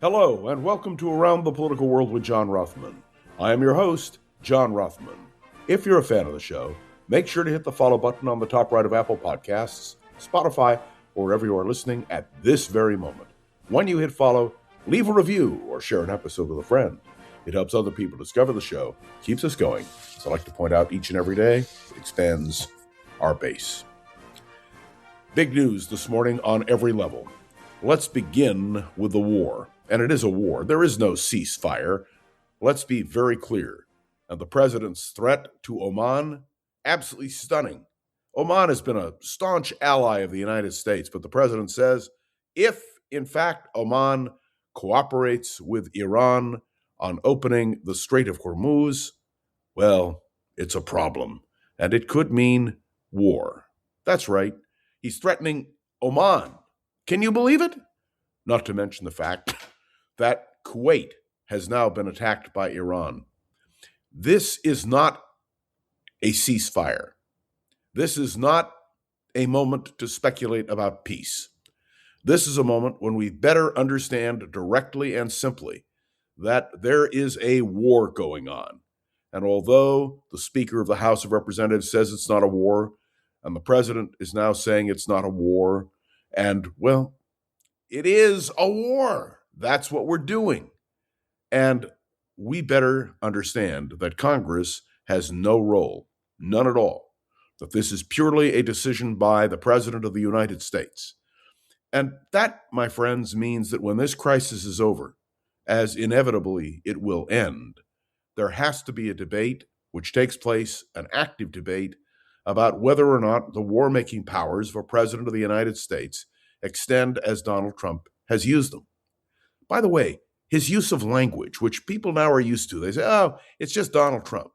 Hello, and welcome to Around the Political World with John Rothman. I am your host, John Rothman. If you're a fan of the show, make sure to hit the follow button on the top right of Apple Podcasts, Spotify, or wherever you are listening at this very moment. When you hit follow, leave a review or share an episode with a friend. It helps other people discover the show, keeps us going. As I like to point out each and every day, it expands our base. Big news this morning on every level. Let's begin with the war. And it is a war. There is no ceasefire. Let's be very clear. And the president's threat to Oman, absolutely stunning. Oman has been a staunch ally of the United States, but the president says if, in fact, Oman cooperates with Iran on opening the Strait of Hormuz, well, it's a problem. And it could mean war. That's right. He's threatening Oman. Can you believe it? Not to mention the fact that Kuwait has now been attacked by Iran. This is not a ceasefire. This is not a moment to speculate about peace. This is a moment when we better understand directly and simply that there is a war going on. And although the Speaker of the House of Representatives says it's not a war, and the President is now saying it's not a war, and, well, it is a war. That's what we're doing. And we better understand that Congress has no role, none at all, that this is purely a decision by the President of the United States. And that, my friends, means that when this crisis is over, as inevitably it will end, there has to be a debate which takes place, an active debate, about whether or not the war-making powers of a President of the United States extend as Donald Trump has used them. By the way, his use of language, which people now are used to, they say, oh, it's just Donald Trump.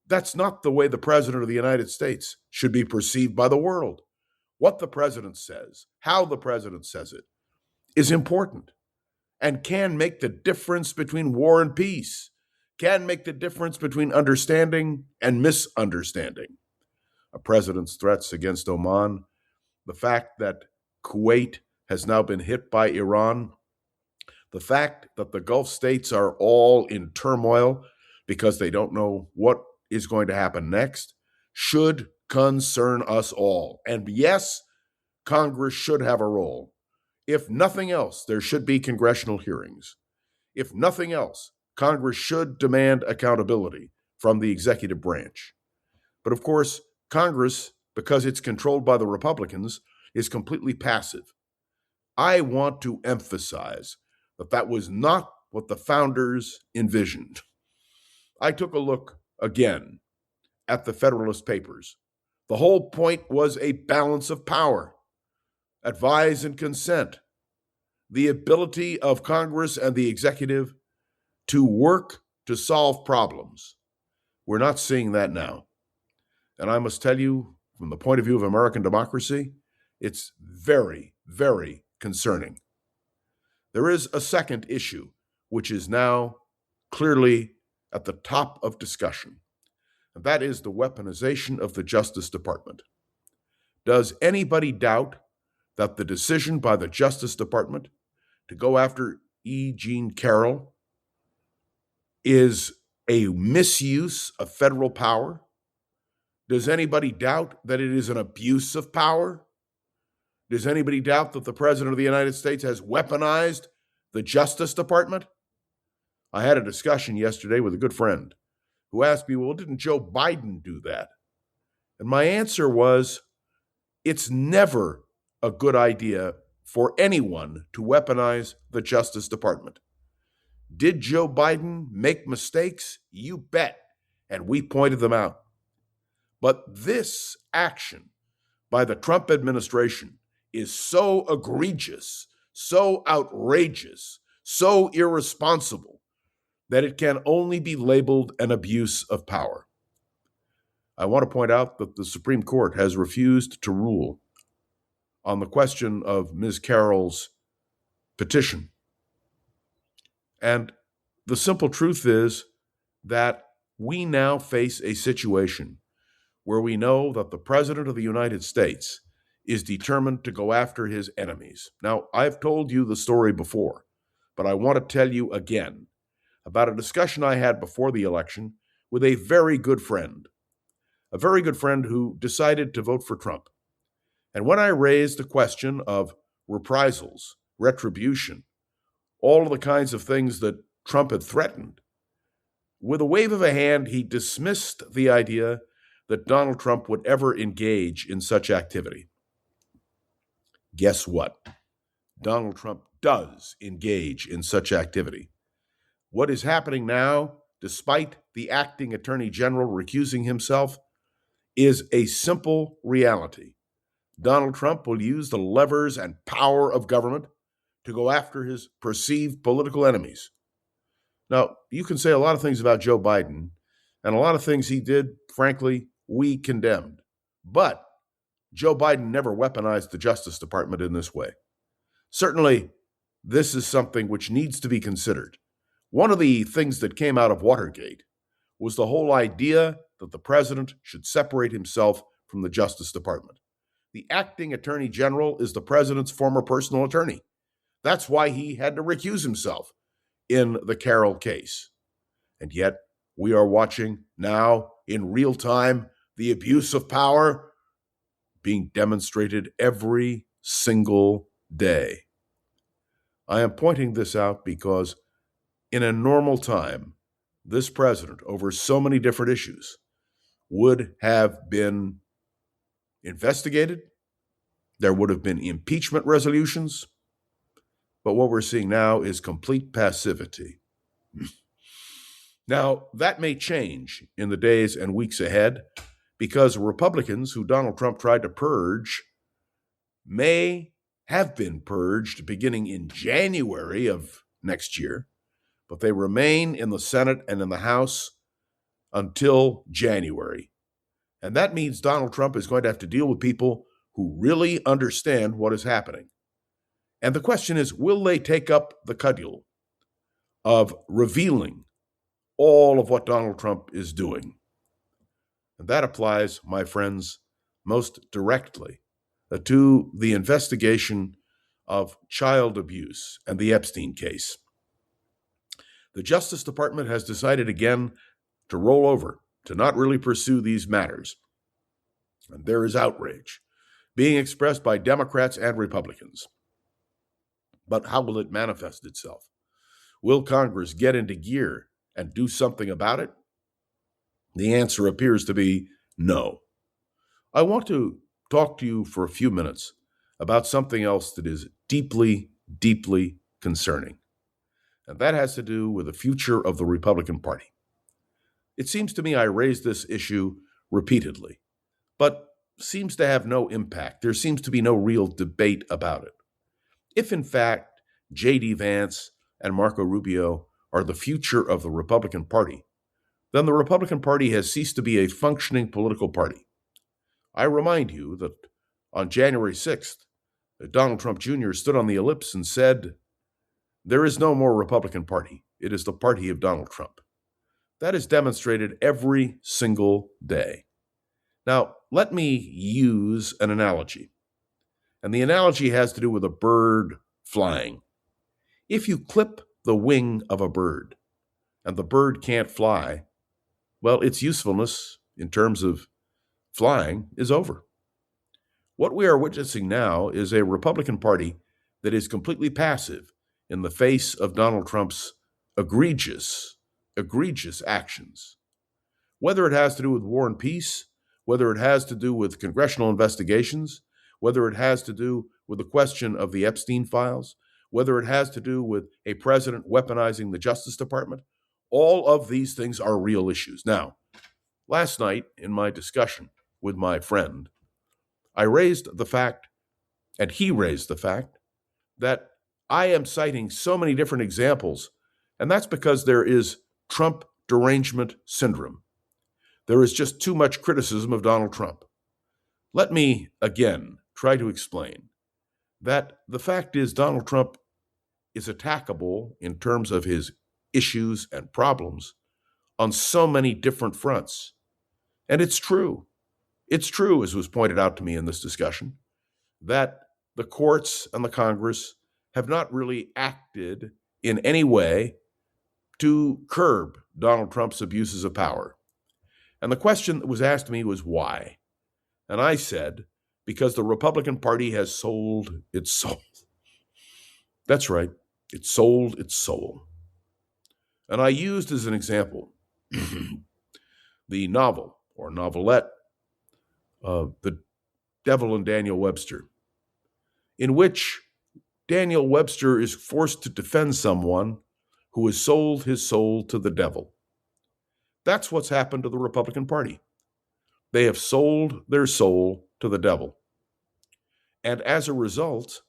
That's not the way the President of the United States should be perceived by the world. What the President says, how the President says it, is important and can make the difference between war and peace, can make the difference between understanding and misunderstanding. A president's threats against Oman, the fact that Kuwait has now been hit by Iran, the fact that the Gulf states are all in turmoil because they don't know what is going to happen next, should concern us all. And yes, Congress should have a role. If nothing else, there should be congressional hearings. If nothing else, Congress should demand accountability from the executive branch. But of course, Congress, because it's controlled by the Republicans, is completely passive. I want to emphasize that was not what the founders envisioned. I took a look again at the Federalist Papers. The whole point was a balance of power, advise and consent, the ability of Congress and the executive to work to solve problems. We're not seeing that now. And I must tell you, from the point of view of American democracy, it's very, very concerning. There is a second issue, which is now clearly at the top of discussion, and that is the weaponization of the Justice Department. Does anybody doubt that the decision by the Justice Department to go after E. Jean Carroll is a misuse of federal power? Does anybody doubt that it is an abuse of power? Does anybody doubt that the President of the United States has weaponized the Justice Department? I had a discussion yesterday with a good friend who asked me, well, didn't Joe Biden do that? And my answer was, it's never a good idea for anyone to weaponize the Justice Department. Did Joe Biden make mistakes? You bet. And we pointed them out. But this action by the Trump administration is so egregious, so outrageous, so irresponsible that it can only be labeled an abuse of power. I want to point out that the Supreme Court has refused to rule on the question of Ms. Carroll's petition. And the simple truth is that we now face a situation where we know that the President of the United States is determined to go after his enemies. Now, I've told you the story before but I want to tell you again about a discussion I had before the election with a very good friend who decided to vote for Trump. And when I raised the question of reprisals, retribution, all of the kinds of things that Trump had threatened, with a wave of a hand, he dismissed the idea that Donald Trump would ever engage in such activity. Guess what? Donald Trump does engage in such activity. What is happening now, despite the acting attorney general recusing himself, is a simple reality. Donald Trump will use the levers and power of government to go after his perceived political enemies. Now, you can say a lot of things about Joe Biden, and a lot of things he did, frankly, we condemned. But Joe Biden never weaponized the Justice Department in this way. Certainly, this is something which needs to be considered. One of the things that came out of Watergate was the whole idea that the president should separate himself from the Justice Department. The acting attorney general is the president's former personal attorney. That's why he had to recuse himself in the Carroll case. And yet, we are watching now in real time the abuse of power being demonstrated every single day. I am pointing this out because in a normal time, this president, over so many different issues, would have been investigated. There would have been impeachment resolutions. But what we're seeing now is complete passivity. Now, that may change in the days and weeks ahead because Republicans who Donald Trump tried to purge may have been purged beginning in January of next year, but they remain in the Senate and in the House until January. And that means Donald Trump is going to have to deal with people who really understand what is happening. And the question is, will they take up the cudgel of revealing all of what Donald Trump is doing? And that applies, my friends, most directly to the investigation of child abuse and the Epstein case. The Justice Department has decided again to roll over, to not really pursue these matters. And there is outrage being expressed by Democrats and Republicans. But how will it manifest itself? Will Congress get into gear and do something about it? The answer appears to be no. I want to talk to you for a few minutes about something else that is deeply, deeply concerning. And that has to do with the future of the Republican Party. It seems to me I raised this issue repeatedly, but seems to have no impact. There seems to be no real debate about it. If, in fact, J.D. Vance and Marco Rubio are the future of the Republican Party, then the Republican Party has ceased to be a functioning political party. I remind you that on January 6th, Donald Trump Jr. stood on the ellipse and said, "There is no more Republican Party. It is the party of Donald Trump." That is demonstrated every single day. Now, let me use an analogy. And the analogy has to do with a bird flying. If you clip the wing of a bird and the bird can't fly, well, its usefulness in terms of flying is over. What we are witnessing now is a Republican Party that is completely passive in the face of Donald Trump's egregious actions. Whether it has to do with war and peace, whether it has to do with congressional investigations, whether it has to do with the question of the Epstein files, whether it has to do with a president weaponizing the Justice Department, all of these things are real issues. Now, last night in my discussion with my friend, I raised the fact, and he raised the fact, that I am citing so many different examples, and that's because there is Trump derangement syndrome. There is just too much criticism of Donald Trump. Let me, again, try to explain that the fact is Donald Trump is attackable in terms of his issues and problems on so many different fronts. And it's true. It's true, as was pointed out to me in this discussion, that the courts and the Congress have not really acted in any way to curb Donald Trump's abuses of power. And the question that was asked me was why? And I said, because the Republican Party has sold its soul. That's right. It sold its soul. And I used as an example the novel or novelette, The Devil and Daniel Webster, in which Daniel Webster is forced to defend someone who has sold his soul to the devil. That's what's happened to the Republican Party. They have sold their soul to the devil. And as a result,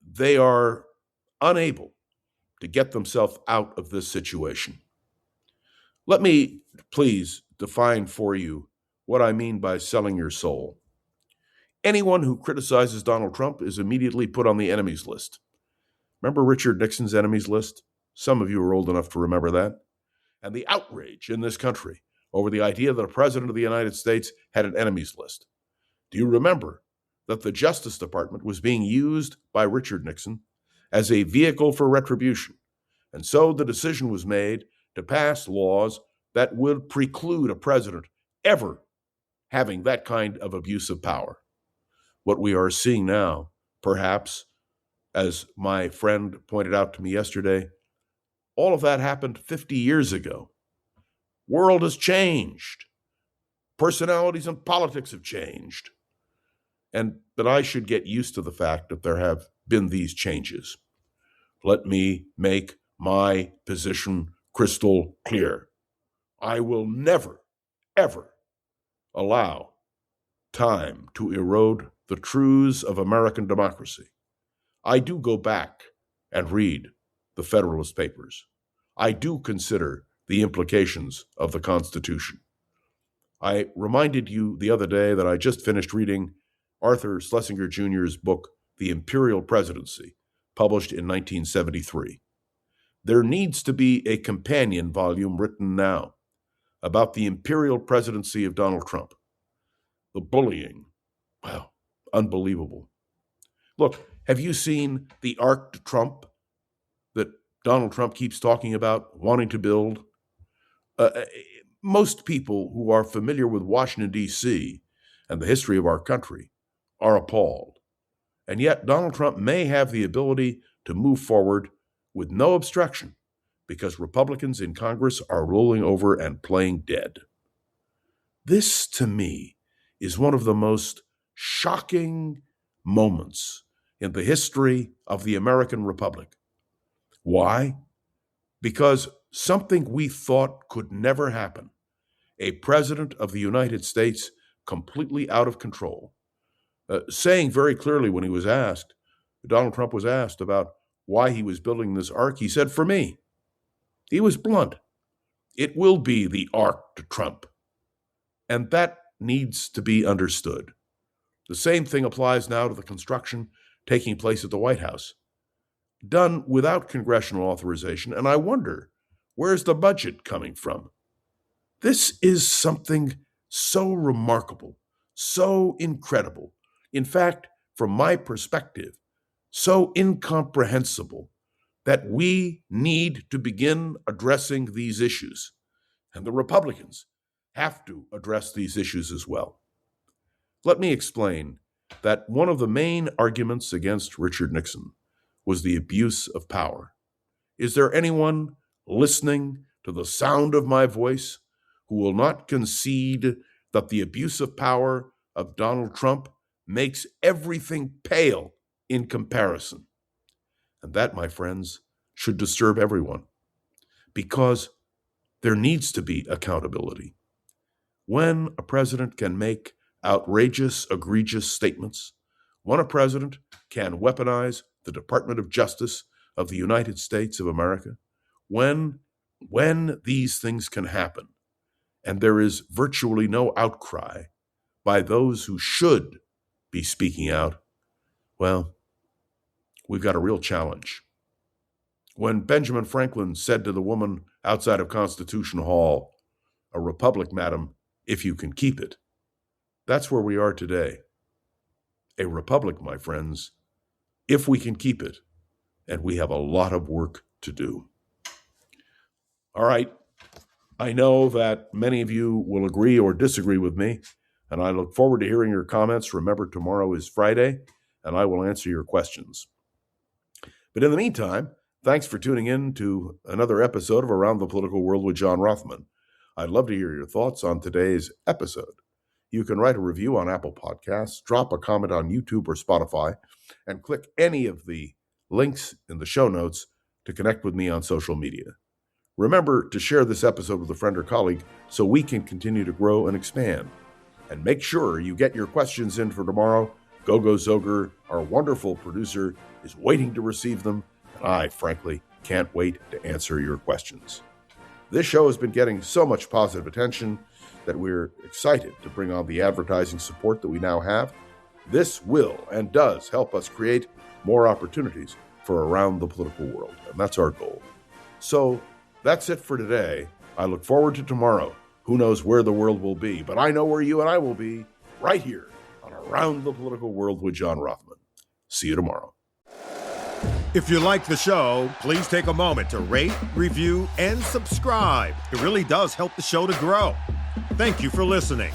they are unable to get themselves out of this situation. Let me please define for you what I mean by selling your soul. Anyone who criticizes Donald Trump is immediately put on the enemies list. Remember Richard Nixon's enemies list? Some of you are old enough to remember that. And the outrage in this country over the idea that a president of the United States had an enemies list. Do you remember that the Justice Department was being used by Richard Nixon as a vehicle for retribution? And so the decision was made to pass laws that would preclude a president ever having that kind of abuse of power. What we are seeing now, perhaps, as my friend pointed out to me yesterday, all of that happened 50 years ago. World has changed. Personalities and politics have changed. And that I should get used to the fact that there have been these changes. Let me make my position crystal clear. I will never, ever allow time to erode the truths of American democracy. I do go back and read the Federalist Papers. I do consider the implications of the Constitution. I reminded you the other day that I just finished reading Arthur Schlesinger Jr.'s book, The Imperial Presidency, published in 1973. There needs to be a companion volume written now about the imperial presidency of Donald Trump. The bullying, wow, unbelievable. Look, have you seen the Arc de Trump that Donald Trump keeps talking about wanting to build? Most people who are familiar with Washington, D.C. and the history of our country are appalled. And yet Donald Trump may have the ability to move forward with no obstruction because Republicans in Congress are rolling over and playing dead. This, to me, is one of the most shocking moments in the history of the American Republic. Why? Because something we thought could never happen, a president of the United States completely out of control, saying very clearly when he was asked, Donald Trump was asked about why he was building this ark, he said, for me. He was blunt. It will be the Arc de Trump. And that needs to be understood. The same thing applies now to the construction taking place at the White House, done without congressional authorization, and I wonder, where's the budget coming from? This is something so remarkable, so incredible. In fact, from my perspective, so incomprehensible that we need to begin addressing these issues. And the Republicans have to address these issues as well. Let me explain that one of the main arguments against Richard Nixon was the abuse of power. Is there anyone listening to the sound of my voice who will not concede that the abuse of power of Donald Trump makes everything pale in comparison? And that, my friends, should disturb everyone, because there needs to be accountability. When a president can make outrageous, egregious statements, when a president can weaponize the Department of Justice of the United States of America, when these things can happen, and there is virtually no outcry by those who should be speaking out, well, we've got a real challenge. When Benjamin Franklin said to the woman outside of Constitution Hall, "A republic, madam, if you can keep it," that's where we are today. A republic, my friends, if we can keep it. and we have a lot of work to do. All right. I know that many of you will agree or disagree with me, and I look forward to hearing your comments. Remember, tomorrow is Friday, and I will answer your questions. But in the meantime, thanks for tuning in to another episode of Around the Political World with John Rothman. I'd love to hear your thoughts on today's episode. You can write a review on Apple Podcasts, drop a comment on YouTube or Spotify, and click any of the links in the show notes to connect with me on social media. Remember to share this episode with a friend or colleague so we can continue to grow and expand. And make sure you get your questions in for tomorrow. Gogo Zoger, our wonderful producer, is waiting to receive them, and I, frankly, can't wait to answer your questions. This show has been getting so much positive attention that we're excited to bring on the advertising support that we now have. This will and does help us create more opportunities for Around the Political World, and that's our goal. So, that's it for today. I look forward to tomorrow. Who knows where the world will be, but I know where you and I will be, right here on Around the Political World with John Rothman. See you tomorrow. If you like the show, please take a moment to rate, review, and subscribe. It really does help the show to grow. Thank you for listening.